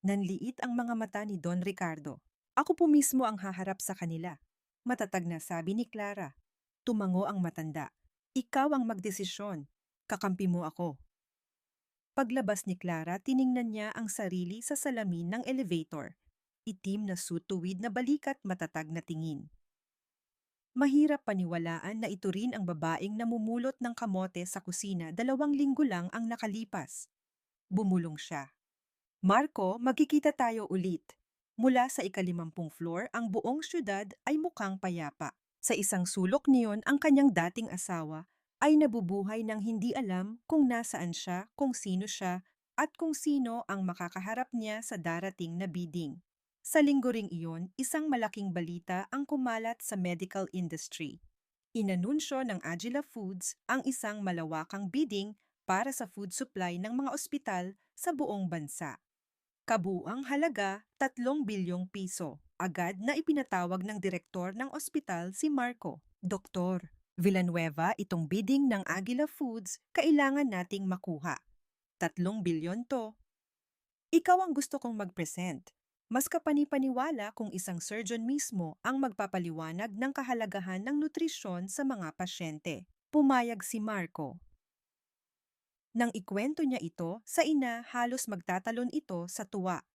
Nanliit ang mga mata ni Don Ricardo. Ako po mismo ang haharap sa kanila. Matatag na sabi ni Clara. Tumango ang matanda. Ikaw ang magdesisyon. Kakampi mo ako. Paglabas ni Clara, tiningnan niya ang sarili sa salamin ng elevator. Itim na suit tuwid na balikat matatag na tingin. Mahirap paniwalaan na ito rin ang babaeng namumulot ng kamote sa kusina 2 linggo lang ang nakalipas. Bumulong siya. Marco, magkikita tayo ulit. Mula sa ika-50 floor, ang buong syudad ay mukhang payapa. Sa isang sulok niyon, ang kanyang dating asawa ay nabubuhay ng hindi alam kung nasaan siya, kung sino siya, at kung sino ang makakaharap niya sa darating na bidding. Sa linggo ring iyon, isang malaking balita ang kumalat sa medical industry. Inanunsyo ng Agila Foods ang isang malawakang bidding para sa food supply ng mga ospital sa buong bansa. Kabuuang halaga 3 bilyong piso. Agad na ipinatawag ng direktor ng ospital si Marco. Doktor, Villanueva, itong bidding ng Agila Foods kailangan nating makuha. 3 bilyon to. Ikaw ang gusto kong mag-present. Mas kapanipaniwala kung isang surgeon mismo ang magpapaliwanag ng kahalagahan ng nutrisyon sa mga pasyente. Pumayag si Marco. Nang ikwento niya ito, sa ina halos magtatalon ito sa tuwa.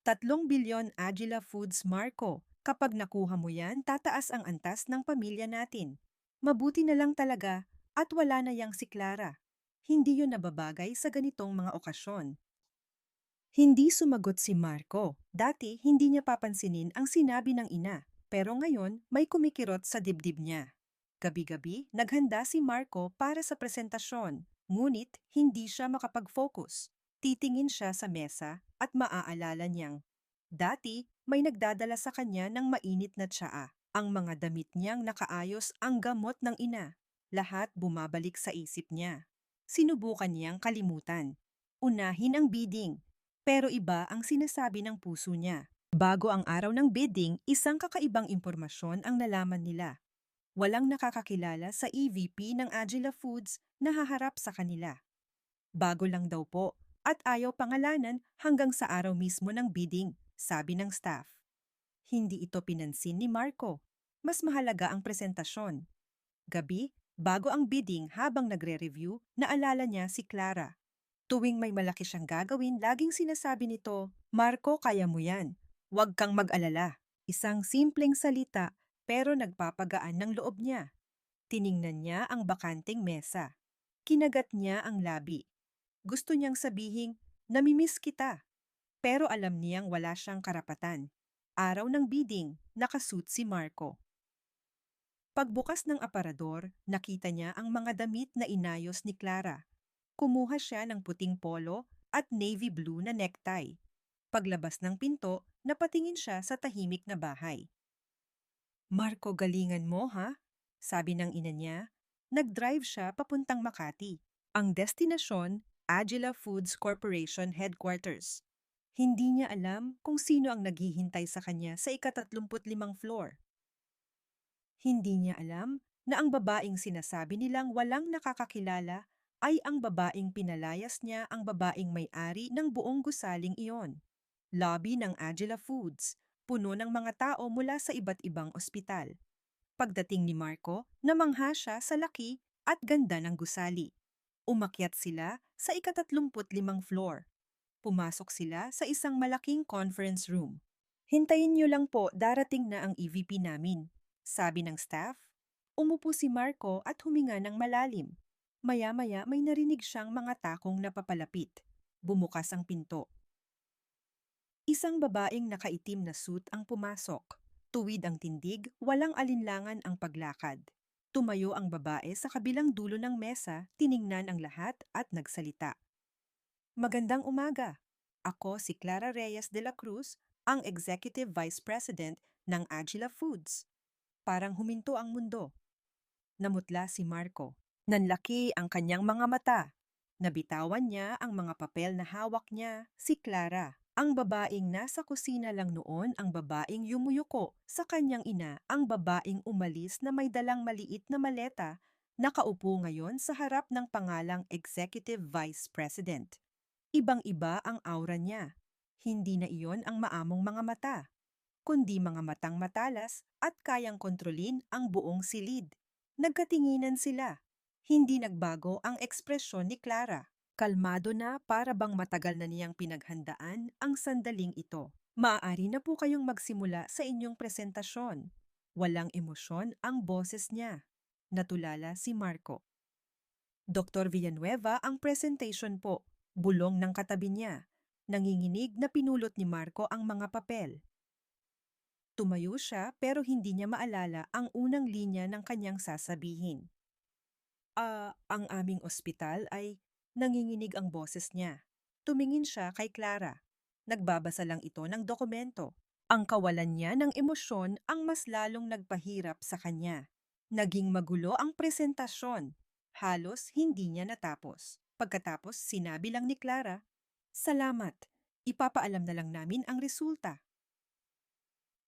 3 bilyon Agila Foods, Marco. Kapag nakuha mo yan, tataas ang antas ng pamilya natin. Mabuti na lang talaga at wala na yang si Clara. Hindi yun nababagay sa ganitong mga okasyon. Hindi sumagot si Marco. Dati hindi niya papansinin ang sinabi ng ina, pero ngayon may kumikirot sa dibdib niya. Gabi-gabi, naghanda si Marco para sa presentasyon, ngunit hindi siya makapag-focus. Titingin siya sa mesa at maaalala niyang, dati may nagdadala sa kanya ng mainit na tsaa. Ang mga damit niyang nakaayos ang gamot ng ina. Lahat bumabalik sa isip niya. Sinubukan niyang kalimutan. Unahin ang bidding. Pero iba ang sinasabi ng puso niya. Bago ang araw ng bidding, isang kakaibang impormasyon ang nalaman nila. Walang nakakakilala sa EVP ng Agila Foods na haharap sa kanila. Bago lang daw po at ayaw pangalanan hanggang sa araw mismo ng bidding, sabi ng staff. Hindi ito pinansin ni Marco. Mas mahalaga ang presentasyon. Gabi, bago ang bidding habang nagre-review, naalala niya si Clara. Tuwing may malaki siyang gagawin, laging sinasabi nito, Marco, kaya mo yan. Huwag kang mag-alala. Isang simpleng salita pero nagpapagaan ng loob niya. Tiningnan niya ang bakanting mesa. Kinagat niya ang labi. Gusto niyang sabihin, namimiss kita. Pero alam niyang wala siyang karapatan. Araw ng bidding, nakasuit si Marco. Pagbukas ng aparador, nakita niya ang mga damit na inayos ni Clara. Kumuha siya ng puting polo at navy blue na necktie. Paglabas ng pinto, napatingin siya sa tahimik na bahay. Marco, galingan mo ha? Sabi ng ina niya. Nag-drive siya papuntang Makati. Ang destinasyon, Agila Foods Corporation Headquarters. Hindi niya alam kung sino ang naghihintay sa kanya sa ika-35 floor. Hindi niya alam na ang babaeng sinasabi nilang walang nakakakilala ay ang babaeng pinalayas niya ang babaeng may-ari ng buong gusaling iyon. Lobby ng Agila Foods, puno ng mga tao mula sa iba't ibang ospital. Pagdating ni Marco, namangha siya sa laki at ganda ng gusali. Umakyat sila sa ika-35 floor. Pumasok sila sa isang malaking conference room. Hintayin niyo lang po, darating na ang EVP namin, sabi ng staff. Umupo si Marco at huminga ng malalim. Maya-maya may narinig siyang mga takong napapalapit. Bumukas ang pinto. Isang babaeng nakaitim na suit ang pumasok. Tuwid ang tindig, walang alinlangan ang paglakad. Tumayo ang babae sa kabilang dulo ng mesa, tiningnan ang lahat at nagsalita. Magandang umaga. Ako si Clara Reyes de la Cruz, ang Executive Vice President ng Agila Foods. Parang huminto ang mundo. Namutla si Marco. Nanlaki ang kanyang mga mata. Nabitawan niya ang mga papel na hawak niya, si Clara. Ang babaeng nasa kusina lang noon ang babaeng yumuyuko sa kanyang ina, ang babaeng umalis na may dalang maliit na maleta, nakaupo ngayon sa harap ng pangalang Executive Vice President. Ibang-iba ang aura niya. Hindi na iyon ang maamong mga mata, kundi mga matang matalas at kayang kontrolin ang buong silid. Nagkatinginan sila. Hindi nagbago ang ekspresyon ni Clara. Kalmado na para bang matagal na niyang pinaghandaan ang sandaling ito. Maaari na po kayong magsimula sa inyong presentasyon. Walang emosyon ang boses niya. Natulala si Marco. Dr. Villanueva ang presentation po. Bulong ng katabi niya. Nanginginig na pinulot ni Marco ang mga papel. Tumayo siya pero hindi niya maalala ang unang linya ng kanyang sasabihin. Ang aming ospital ay nanginginig ang boses niya. Tumingin siya kay Clara. Nagbabasa lang ito ng dokumento. Ang kawalan niya ng emosyon ang mas lalong nagpahirap sa kanya. Naging magulo ang presentasyon. Halos hindi niya natapos. Pagkatapos sinabi lang ni Clara, "Salamat, ipapaalam na lang namin ang resulta."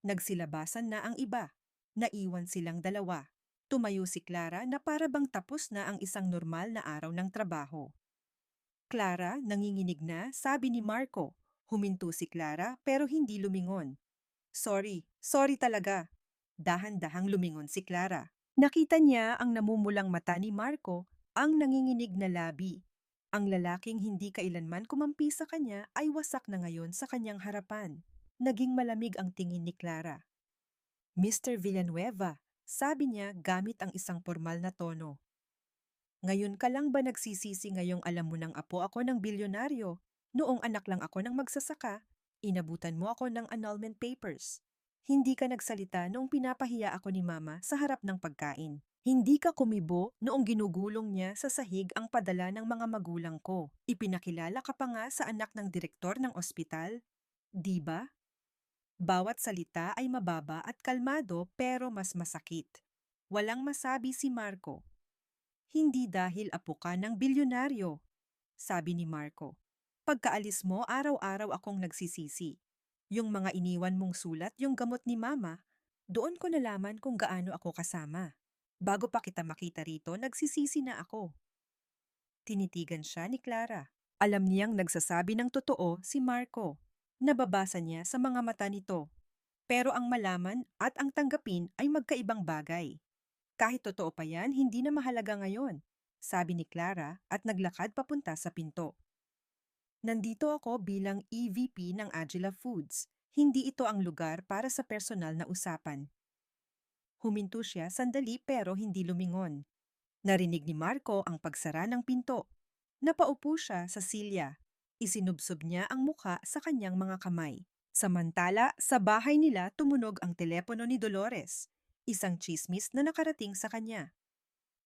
Nagsilabasan na ang iba. Naiwan silang dalawa. Tumayo si Clara na para bang tapos na ang isang normal na araw ng trabaho. Clara, nanginginig na, sabi ni Marco. Huminto si Clara pero hindi lumingon. Sorry talaga." Dahan-dahang lumingon si Clara. Nakita niya ang namumulang mata ni Marco, ang nanginginig na labi. Ang lalaking hindi kailanman kumampi sa kanya ay wasak na ngayon sa kanyang harapan. Naging malamig ang tingin ni Clara. "Mr. Villanueva," sabi niya gamit ang isang formal na tono. "Ngayon ka lang ba nagsisisi ngayong alam mo ng apo ako ng bilyonaryo? Noong anak lang ako ng magsasaka, inabutan mo ako ng annulment papers. Hindi ka nagsalita noong pinapahiya ako ni Mama sa harap ng pagkain. Hindi ka kumibo noong ginugulong niya sa sahig ang padala ng mga magulang ko. Ipinakilala ka pa nga sa anak ng direktor ng ospital. Di ba?" Bawat salita ay mababa at kalmado pero mas masakit. Walang masabi si Marco. "Hindi dahil apo ka ng bilyonaryo," sabi ni Marco. "Pagkaalis mo, araw-araw akong nagsisisi. Yung mga iniwan mong sulat, yung gamot ni Mama, doon ko nalaman kung gaano ako kasama. Bago pa kita makita rito, nagsisisi na ako." Tinitigan siya ni Clara. Alam niyang nagsasabi ng totoo si Marco. Nababasa niya sa mga mata nito. Pero ang malaman at ang tanggapin ay magkaibang bagay. "Kahit totoo pa yan, hindi na mahalaga ngayon," sabi ni Clara at naglakad papunta sa pinto. "Nandito ako bilang EVP ng Agila Foods. Hindi ito ang lugar para sa personal na usapan." Huminto siya sandali pero hindi lumingon. Narinig ni Marco ang pagsara ng pinto. Napaupo siya sa silya. Isinubsob niya ang muka sa kanyang mga kamay. Samantala, sa bahay nila tumunog ang telepono ni Dolores. Isang tsismis na nakarating sa kanya.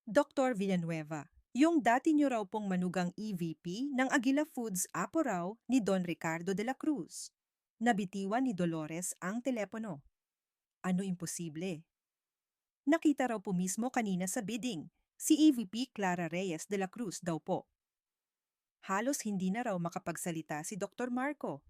"Dr. Villanueva, yung dati niyo raw pong manugang EVP ng Agila Foods apo raw ni Don Ricardo de la Cruz." Nabitiwan ni Dolores ang telepono. "Ano imposible?" "Nakita raw po mismo kanina sa bidding. Si EVP Clara Reyes de la Cruz daw po." Halos hindi na raw makapagsalita si Dr. Marco.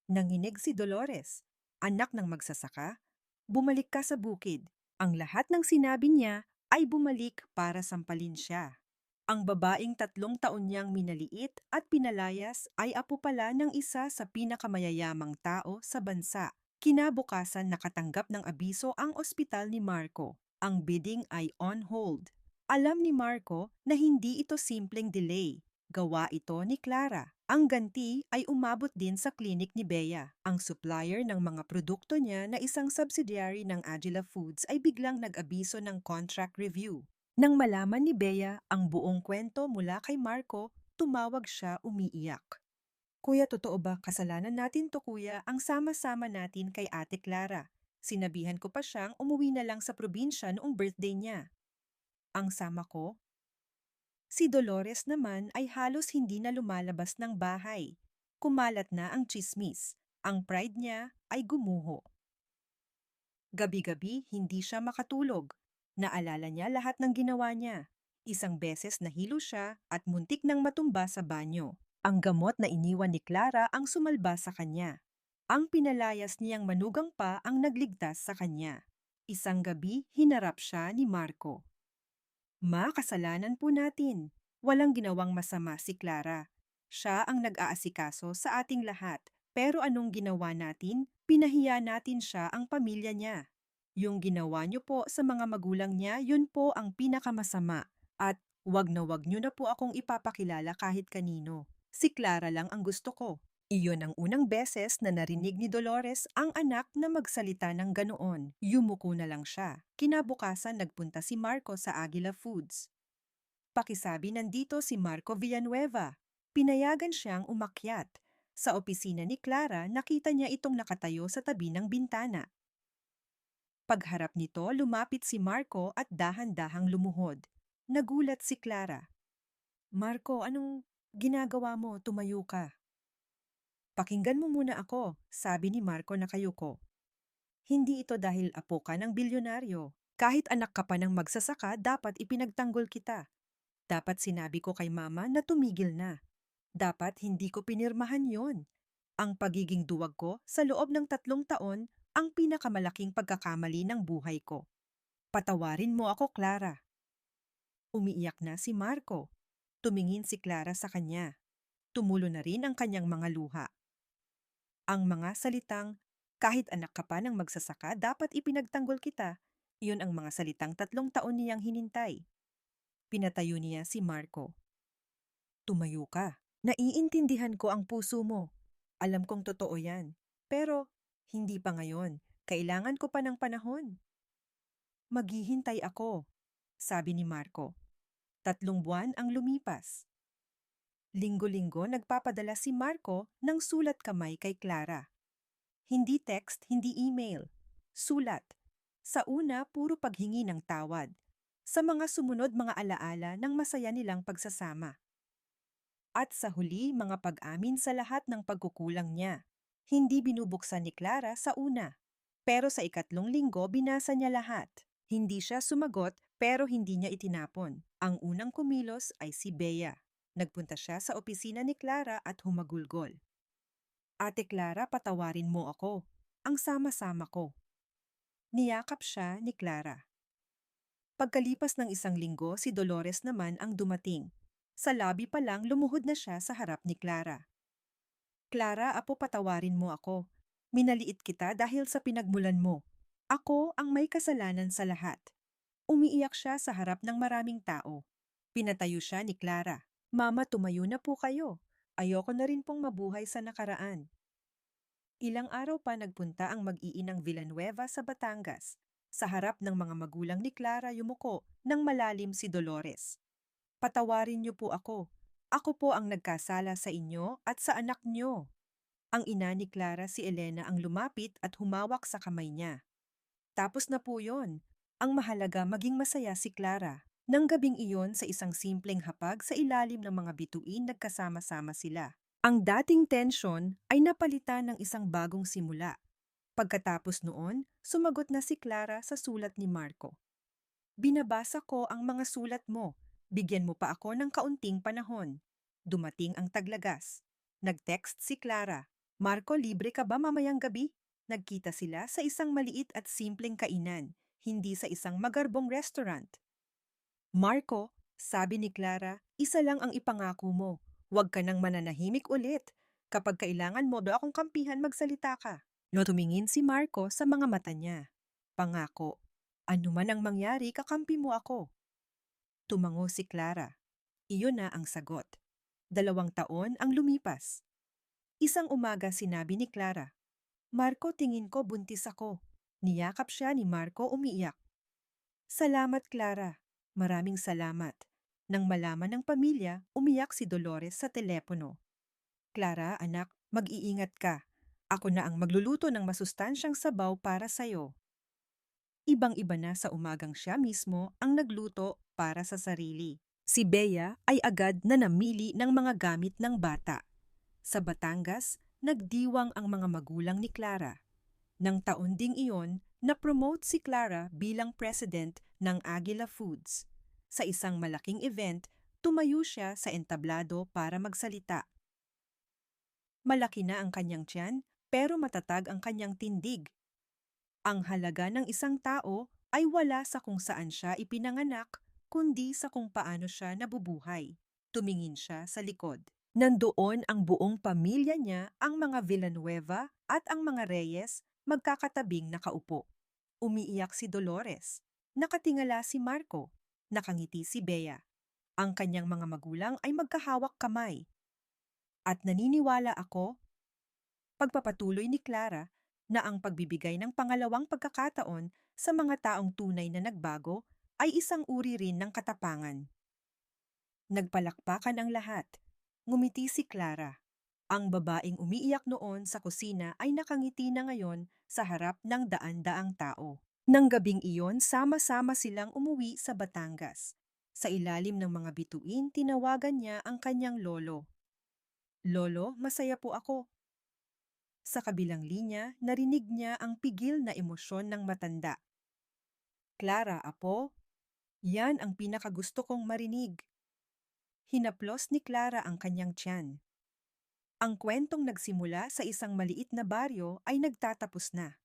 Nanginig si Dolores. "Anak ng magsasaka, bumalik ka sa bukid." Ang lahat ng sinabi niya ay bumalik para sampalin siya. Ang babaeng 3 taon niyang minaliit at pinalayas ay apo pala ng isa sa pinakamayayamang tao sa bansa. Kinabukasan nakatanggap ng abiso ang ospital ni Marco. Ang bidding ay on hold. Alam ni Marco na hindi ito simpleng delay. Gawa ito ni Clara. Ang ganti ay umabot din sa klinik ni Bea. Ang supplier ng mga produkto niya na isang subsidiary ng Agila Foods ay biglang nag-abiso ng contract review. Nang malaman ni Bea ang buong kwento mula kay Marco, tumawag siya umiiyak. "Kuya, totoo ba? Kasalanan natin to, kuya, ang sama-sama natin kay Ate Clara. Sinabihan ko pa siyang umuwi na lang sa probinsya noong birthday niya." "Ang sama ko?" Si Dolores naman ay halos hindi na lumalabas ng bahay. Kumalat na ang tsismis. Ang pride niya ay gumuho. Gabi-gabi hindi siya makatulog. Naalala niya lahat ng ginawa niya. Isang beses nahilo siya at muntik nang matumba sa banyo. Ang gamot na iniwan ni Clara ang sumalba sa kanya. Ang pinalayas niyang manugang pa ang nagligtas sa kanya. Isang gabi, hinarap siya ni Marco. Ma, kasalanan po natin. Walang ginawang masama si Clara. Siya ang nag-aasikaso sa ating lahat. Pero anong ginawa natin? Pinahiya natin siya ang pamilya niya. Yung ginawa niyo po sa mga magulang niya, yun po ang pinakamasama. At wag niyo na po akong ipapakilala kahit kanino. Si Clara lang ang gusto ko. Iyon ang unang beses na narinig ni Dolores ang anak na magsalita ng ganoon. Yumuko na lang siya. Kinabukasan nagpunta si Marco sa Aguila Foods. Pakisabi nandito si Marco Villanueva. Pinayagan siyang umakyat. Sa opisina ni Clara, nakita niya itong nakatayo sa tabi ng bintana. Pagharap nito, lumapit si Marco at dahan-dahang lumuhod. Nagulat si Clara. Marco, anong ginagawa mo? Tumayo ka. Pakinggan mo muna ako, sabi ni Marco nakayuko. Hindi ito dahil apo ka ng bilyonaryo. Kahit anak ka pa ng magsasaka, dapat ipinagtanggol kita. Dapat sinabi ko kay mama na tumigil na. Dapat hindi ko pinirmahan yon. Ang pagiging duwag ko sa loob ng 3 taon ang pinakamalaking pagkakamali ng buhay ko. Patawarin mo ako, Clara. Umiiyak na si Marco. Tumingin si Clara sa kanya. Tumulo na rin ang kanyang mga luha. Ang mga salitang, kahit anak ka pa ng magsasaka, dapat ipinagtanggol kita. Iyon ang mga salitang 3 taon niyang hinintay. Pinatayo niya si Marco. Tumayo ka. Naiintindihan ko ang puso mo. Alam kong totoo yan. Pero, hindi pa ngayon. Kailangan ko pa ng panahon. Maghihintay ako, sabi ni Marco. 3 buwan ang lumipas. Linggo-linggo nagpapadala si Marco ng sulat kamay kay Clara. Hindi text, hindi email. Sulat. Sa una, puro paghingi ng tawad. Sa mga sumunod mga alaala ng masaya nilang pagsasama. At sa huli, mga pag-amin sa lahat ng pagkukulang niya. Hindi binubuksan ni Clara sa una. Pero sa 2 linggo, binasa niya lahat. Hindi siya sumagot, pero hindi niya itinapon. Ang unang kumilos ay si Bea. Nagpunta siya sa opisina ni Clara at humagulgol. Ate Clara, patawarin mo ako. Ang sama-sama ko. Niyakap siya ni Clara. Pagkalipas ng 1 linggo, si Dolores naman ang dumating. Sa lobby pa lang, lumuhod na siya sa harap ni Clara. Clara, apo, patawarin mo ako. Minaliit kita dahil sa pinagmulan mo. Ako ang may kasalanan sa lahat. Umiiyak siya sa harap ng maraming tao. Pinatayo siya ni Clara. Mama, tumayo na po kayo. Ayoko na rin pong mabuhay sa nakaraan. Ilang araw pa nagpunta ang mag-iinang Villanueva sa Batangas. Sa harap ng mga magulang ni Clara, yumuko ng malalim si Dolores. Patawarin niyo po ako. Ako po ang nagkasala sa inyo at sa anak niyo. Ang ina ni Clara, si Elena, ang lumapit at humawak sa kamay niya. Tapos na po yon. Ang mahalaga, maging masaya si Clara. Nang gabing iyon, sa isang simpleng hapag sa ilalim ng mga bituin, nagkasama-sama sila. Ang dating tensyon ay napalitan ng isang bagong simula. Pagkatapos noon, sumagot na si Clara sa sulat ni Marco. Binabasa ko ang mga sulat mo. Bigyan mo pa ako ng kaunting panahon. Dumating ang taglagas. Nag-text si Clara. Marco, libre ka ba mamayang gabi? Nagkita sila sa isang maliit at simpleng kainan, hindi sa isang magarbong restaurant. Marco, sabi ni Clara, isa lang ang ipangako mo. Huwag ka nang mananahimik ulit. Kapag kailangan mo daw akong kampihan, magsalita ka. Tumingin si Marco sa mga mata niya. Pangako, ano man ang mangyari, kakampi mo ako. Tumango si Clara. Iyon na ang sagot. 2 taon ang lumipas. Isang umaga sinabi ni Clara, Marco, tingin ko buntis ako. Niyakap siya ni Marco, umiiyak. Salamat, Clara. Maraming salamat. Nang malaman ng pamilya, umiyak si Dolores sa telepono. Clara, anak, mag-iingat ka. Ako na ang magluluto ng masustansyang sabaw para sa'yo. Ibang-iba na sa umagang siya mismo ang nagluto para sa sarili. Si Bea ay agad na namili ng mga gamit ng bata. Sa Batangas, nagdiwang ang mga magulang ni Clara. Nang taon ding iyon, na-promote si Clara bilang president ng Aguila Foods. Sa isang malaking event, tumayo siya sa entablado para magsalita. Malaki na ang kanyang tiyan, pero matatag ang kanyang tindig. Ang halaga ng isang tao ay wala sa kung saan siya ipinanganak, kundi sa kung paano siya nabubuhay. Tumingin siya sa likod. Nandoon ang buong pamilya niya, ang mga Villanueva at ang mga Reyes, magkakatabing nakaupo. Umiiyak si Dolores. Nakatingala si Marco. Nakangiti si Bea. Ang kanyang mga magulang ay magkahawak kamay. At naniniwala ako, pagpapatuloy ni Clara, na ang pagbibigay ng pangalawang pagkakataon sa mga taong tunay na nagbago ay isang uri rin ng katapangan. Nagpalakpakan ang lahat. Ngumiti si Clara. Ang babaeng umiiyak noon sa kusina ay nakangiti na ngayon sa harap ng daan-daang tao. Nang gabing iyon, sama-sama silang umuwi sa Batangas. Sa ilalim ng mga bituin, tinawagan niya ang kanyang lolo. Lolo, masaya po ako. Sa kabilang linya, narinig niya ang pigil na emosyon ng matanda. Clara, apo, yan ang pinakagusto kong marinig. Hinaplos ni Clara ang kanyang tiyan. Ang kwentong nagsimula sa isang maliit na baryo ay nagtatapos na.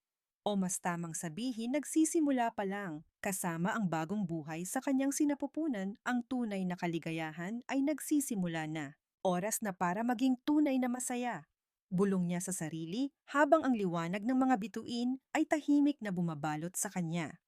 O mas tamang sabihin, nagsisimula pa lang. Kasama ang bagong buhay sa kanyang sinapupunan, ang tunay na kaligayahan ay nagsisimula na. Oras na para maging tunay na masaya. Bulong niya sa sarili habang ang liwanag ng mga bituin ay tahimik na bumabalot sa kanya.